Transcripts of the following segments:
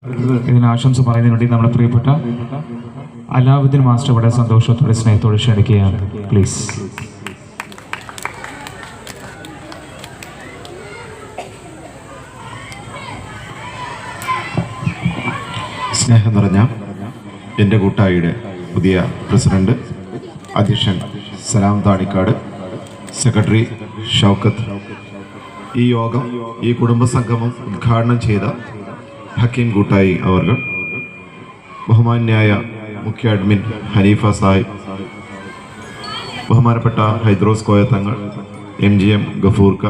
ഇതിന് ആശംസ പറയുന്നതിന് വേണ്ടി നമ്മുടെ പ്രിയപ്പെട്ട അലാവുദ്ദീൻ മാസ്റ്റർ വളരെ സന്തോഷത്തോടെ സ്നേഹത്തോടെ ക്ഷണിക്കുകയാണ്. പ്ലീസ്. സ്നേഹം നിറഞ്ഞ എൻ്റെ കൂട്ടായിയുടെ പുതിയ പ്രസിഡന്റ് അധ്യക്ഷൻ സലാം താണിക്കാട്, സെക്രട്ടറി ഷൗക്കത്ത്, ഈ യോഗം ഈ കുടുംബസംഗമം ഉദ്ഘാടനം ചെയ്ത ഹക്കീം കൂട്ടായി അവർ, ബഹുമാന്യായ മുഖ്യ അഡ്മിൻ ഹനീഫ സാഹിബ്, ബഹുമാനപ്പെട്ട ഹൈദ്രോസ് കോയത്തങ്ങൾ, MGM ഗഫൂർക്ക,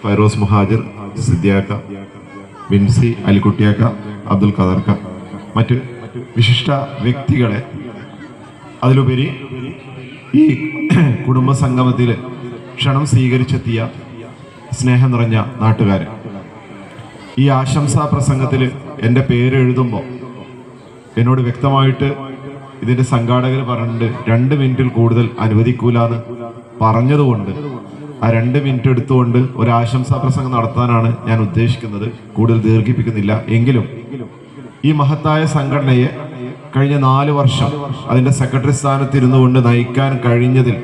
ഫൈറോസ് മുഹാജിർ, സിദ്ദിയാക്ക, ബിൻസി അലിക്കുട്ടിയാക്ക, അബ്ദുൽ ഖദർക്ക, മറ്റ് വിശിഷ്ട വ്യക്തികളെ, അതിലുപരി ഈ കുടുംബസംഗമത്തിൽ ക്ഷണം സ്വീകരിച്ചെത്തിയ സ്നേഹം നിറഞ്ഞ നാട്ടുകാർ, ഈ ആശംസാ പ്രസംഗത്തിൽ എൻ്റെ പേര് എഴുതുമ്പോൾ എന്നോട് വ്യക്തമായിട്ട് ഇതിൻ്റെ സംഘാടകർ പറഞ്ഞിട്ടുണ്ട് 2 മിനിറ്റിൽ കൂടുതൽ അനുവദിക്കൂലെന്ന് പറഞ്ഞതുകൊണ്ട് ആ 2 മിനിറ്റ് എടുത്തുകൊണ്ട് ഒരു ആശംസാ പ്രസംഗം നടത്താനാണ് ഞാൻ ഉദ്ദേശിക്കുന്നത്. കൂടുതൽ ദീർഘിപ്പിക്കുന്നില്ല. എങ്കിലും ഈ മഹത്തായ സംഘടനയെ കഴിഞ്ഞ 4 വർഷം അതിൻ്റെ സെക്രട്ടറി സ്ഥാനത്തിരുന്നു കൊണ്ട് നയിക്കാൻ കഴിഞ്ഞതിൽ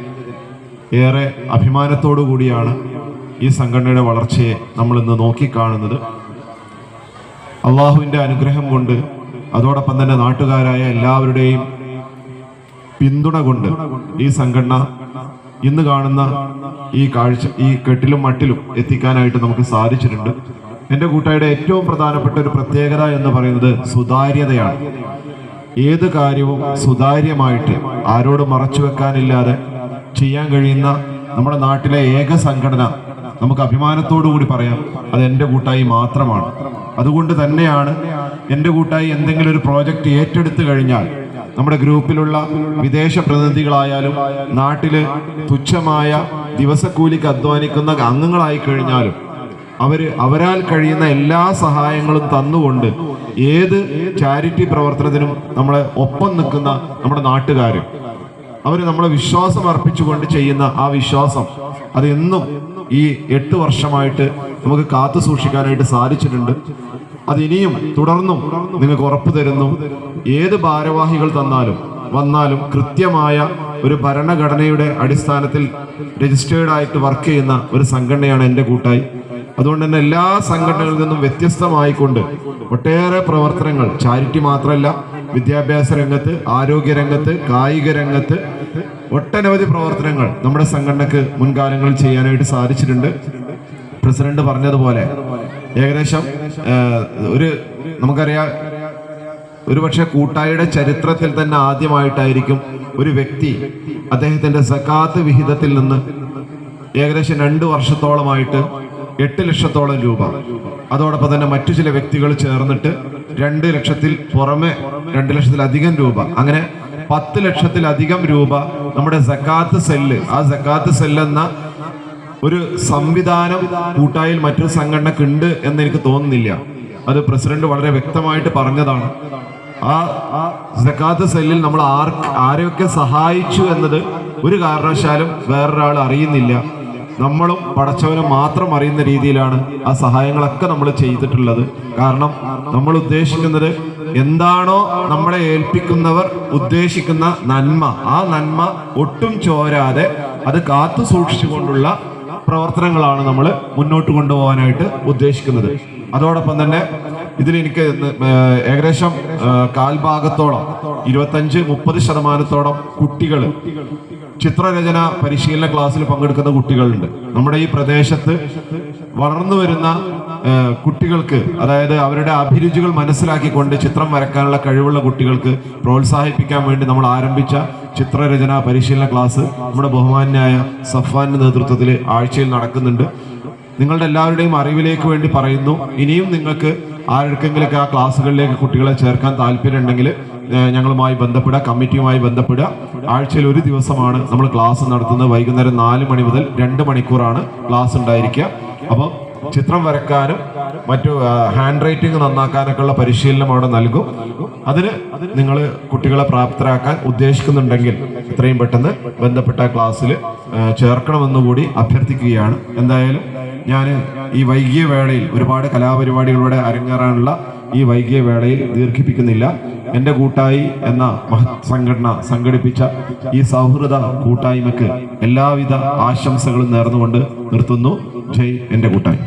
ഏറെ അഭിമാനത്തോടു കൂടിയാണ് ഈ സംഘടനയുടെ വളർച്ചയെ നമ്മൾ ഇന്ന് നോക്കിക്കാണുന്നത്. അള്ളാഹുവിൻ്റെ അനുഗ്രഹം കൊണ്ട്, അതോടൊപ്പം തന്നെ നാട്ടുകാരായ എല്ലാവരുടെയും പിന്തുണ കൊണ്ട് ഈ സംഘടന ഇന്ന് കാണുന്ന ഈ കാഴ്ച, ഈ കെട്ടിലും മട്ടിലും എത്തിക്കാനായിട്ട് നമുക്ക് സാധിച്ചിട്ടുണ്ട്. എൻ്റെ കൂട്ടായുടെ ഏറ്റവും പ്രധാനപ്പെട്ട ഒരു പ്രത്യേകത എന്ന് പറയുന്നത് സുതാര്യതയാണ്. ഏത് കാര്യവും സുതാര്യമായിട്ട് ആരോട് മറച്ചു വെക്കാനില്ലാതെ ചെയ്യാൻ കഴിയുന്ന നമ്മുടെ നാട്ടിലെ ഏക സംഘടന, നമുക്ക് അഭിമാനത്തോടു കൂടി പറയാം, അത് എൻ്റെ കൂട്ടായി മാത്രമാണ്. അതുകൊണ്ട് തന്നെയാണ് എൻ്റെ കൂട്ടായി എന്തെങ്കിലും ഒരു പ്രോജക്റ്റ് ഏറ്റെടുത്തു കഴിഞ്ഞാൽ നമ്മുടെ ഗ്രൂപ്പിലുള്ള വിദേശ പ്രതിനിധികളായാലും നാട്ടിൽ തുച്ഛമായ ദിവസക്കൂലിക്ക് അധ്വാനിക്കുന്ന അംഗങ്ങളായി കഴിഞ്ഞാലും അവരാൽ കഴിയുന്ന എല്ലാ സഹായങ്ങളും തന്നുകൊണ്ട് ഏത് ചാരിറ്റി പ്രവർത്തനത്തിനും നമ്മളെ ഒപ്പം നിൽക്കുന്ന നമ്മുടെ നാട്ടുകാർ, അവർ നമ്മളെ വിശ്വാസം അർപ്പിച്ചുകൊണ്ട് ചെയ്യുന്ന ആ വിശ്വാസം അത് എന്നും ഈ 8 വർഷമായിട്ട് നമുക്ക് കാത്തു സൂക്ഷിക്കാനായിട്ട് സാധിച്ചിട്ടുണ്ട്. അതിനിയും തുടർന്നും നിങ്ങൾക്ക് ഉറപ്പ് തരുന്നു. ഏത് ഭാരവാഹികൾ വന്നാലും കൃത്യമായ ഒരു ഭരണഘടനയുടെ അടിസ്ഥാനത്തിൽ രജിസ്റ്റേർഡായിട്ട് വർക്ക് ചെയ്യുന്ന ഒരു സംഘടനയാണ് എൻ്റെ കൂട്ടായി. അതുകൊണ്ട് തന്നെ എല്ലാ സംഘടനകളിൽ നിന്നും വ്യത്യസ്തമായിക്കൊണ്ട് ഒട്ടേറെ പ്രവർത്തനങ്ങൾ, ചാരിറ്റി മാത്രമല്ല, വിദ്യാഭ്യാസ രംഗത്ത്, ആരോഗ്യരംഗത്ത്, കായിക രംഗത്ത് ഒട്ടനവധി പ്രവർത്തനങ്ങൾ നമ്മുടെ സംഘടനക്ക് മുൻകാലങ്ങളിൽ ചെയ്യാനായിട്ട് സാധിച്ചിട്ടുണ്ട്. പ്രസിഡന്റ് പറഞ്ഞതുപോലെ ഏകദേശം നമുക്കറിയാം, ഒരുപക്ഷെ കൂട്ടായിയുടെ ചരിത്രത്തിൽ തന്നെ ആദ്യമായിട്ടായിരിക്കും ഒരു വ്യക്തി അദ്ദേഹത്തിന്റെ സകാത്ത് വിഹിതത്തിൽ നിന്ന് ഏകദേശം 2 വർഷത്തോളമായിട്ട് 8 ലക്ഷത്തോളം രൂപ, അതോടൊപ്പം തന്നെ മറ്റു ചില വ്യക്തികൾ ചേർന്നിട്ട് 2 ലക്ഷത്തിൽ പുറമെ 2 ലക്ഷത്തിലധികം രൂപ, അങ്ങനെ 10 ലക്ഷത്തിലധികം രൂപ നമ്മുടെ സകാത്ത് സെല്ല്, ആ സകാത്ത് സെല്ല് എന്ന ഒരു സംവിധാനം കൂട്ടായിൽ മറ്റൊരു സംഘടനക്ക് ഉണ്ട് എന്ന് എനിക്ക് തോന്നുന്നില്ല. അത് പ്രസിഡന്റ് വളരെ വ്യക്തമായിട്ട് പറഞ്ഞതാണ്. ആ സകാത്ത് സെല്ലിൽ നമ്മൾ ആരെയൊക്കെ സഹായിച്ചു എന്നത് ഒരു കാരണവശാലും വേറൊരാൾ അറിയുന്നില്ല. നമ്മളും പടച്ചവനും മാത്രം അറിയുന്ന രീതിയിലാണ് ആ സഹായങ്ങളൊക്കെ നമ്മൾ ചെയ്തിട്ടുള്ളത്. കാരണം നമ്മൾ ഉദ്ദേശിക്കുന്നത് എന്താണോ നമ്മളെ ഏൽപ്പിക്കുന്നവർ ഉദ്ദേശിക്കുന്ന നന്മ, ആ നന്മ ഒട്ടും ചോരാതെ അത് കാത്തു സൂക്ഷിച്ചുകൊണ്ടുള്ള പ്രവർത്തനങ്ങളാണ് നമ്മൾ മുന്നോട്ട് കൊണ്ടുപോകാനായിട്ട് ഉദ്ദേശിക്കുന്നത്. അതോടൊപ്പം തന്നെ ഇതിൽ എനിക്ക് ഏകദേശം കാൽഭാഗത്തോളം 25-30% കുട്ടികൾ ചിത്രരചന പരിശീലന ക്ലാസ്സിൽ പങ്കെടുക്കുന്ന കുട്ടികളുണ്ട്. നമ്മുടെ ഈ പ്രദേശത്ത് വളർന്നു വരുന്ന കുട്ടികൾക്ക്, അതായത് അവരുടെ അഭിരുചികൾ മനസ്സിലാക്കിക്കൊണ്ട് ചിത്രം വരക്കാനുള്ള കഴിവുള്ള കുട്ടികൾക്ക് പ്രോത്സാഹിപ്പിക്കാൻ വേണ്ടി നമ്മൾ ആരംഭിച്ച ചിത്രരചന പരിശീലന ക്ലാസ് നമ്മുടെ ബഹുമാന്യായ സഫ്വാന്റെ നേതൃത്വത്തിൽ ആഴ്ചയിൽ നടക്കുന്നുണ്ട്. നിങ്ങളുടെ എല്ലാവരുടെയും അറിവിലേക്ക് വേണ്ടി പറയുന്നു. ഇനിയും നിങ്ങൾക്ക് ആർക്കെങ്കിലൊക്കെ ആ ക്ലാസ്സുകളിലേക്ക് കുട്ടികളെ ചേർക്കാൻ താല്പര്യമുണ്ടെങ്കിൽ ഞങ്ങളുമായി ബന്ധപ്പെടുക, കമ്മിറ്റിയുമായി ബന്ധപ്പെടുക. ആഴ്ചയിൽ 1 ദിവസമാണ് നമ്മൾ ക്ലാസ് നടത്തുന്നത്. വൈകുന്നേരം 4 മണി മുതൽ 2 മണിക്കൂറാണ് ക്ലാസ് ഉണ്ടായിരിക്കുക. അപ്പോൾ ചിത്രം വരക്കാനും മറ്റു ഹാൻഡ് റൈറ്റിംഗ് നന്നാക്കാനൊക്കെ ഉള്ള പരിശീലനം അവിടെ നൽകും. അതിന് നിങ്ങൾ കുട്ടികളെ പ്രാപ്തരാക്കാൻ ഉദ്ദേശിക്കുന്നുണ്ടെങ്കിൽ എത്രയും പെട്ടെന്ന് ബന്ധപ്പെട്ട ക്ലാസ്സിൽ ചേർക്കണമെന്നുകൂടി അഭ്യർത്ഥിക്കുകയാണ്. എന്തായാലും ഞാൻ ഈ വൈകിയ വേളയിൽ ഒരുപാട് കലാപരിപാടികളിലൂടെ അരങ്ങേറാനുള്ള ഈ വൈകിയ വേളയിൽ ദീർഘിപ്പിക്കുന്നില്ല. എൻ്റെ കൂട്ടായി എന്ന മഹത് സംഘടന സംഘടിപ്പിച്ച ഈ സൗഹൃദ കൂട്ടായ്മയ്ക്ക് എല്ലാവിധ ആശംസകളും നേർന്നുകൊണ്ട് നിർത്തുന്നു. ജയ് എൻ്റെ കൂട്ടായി.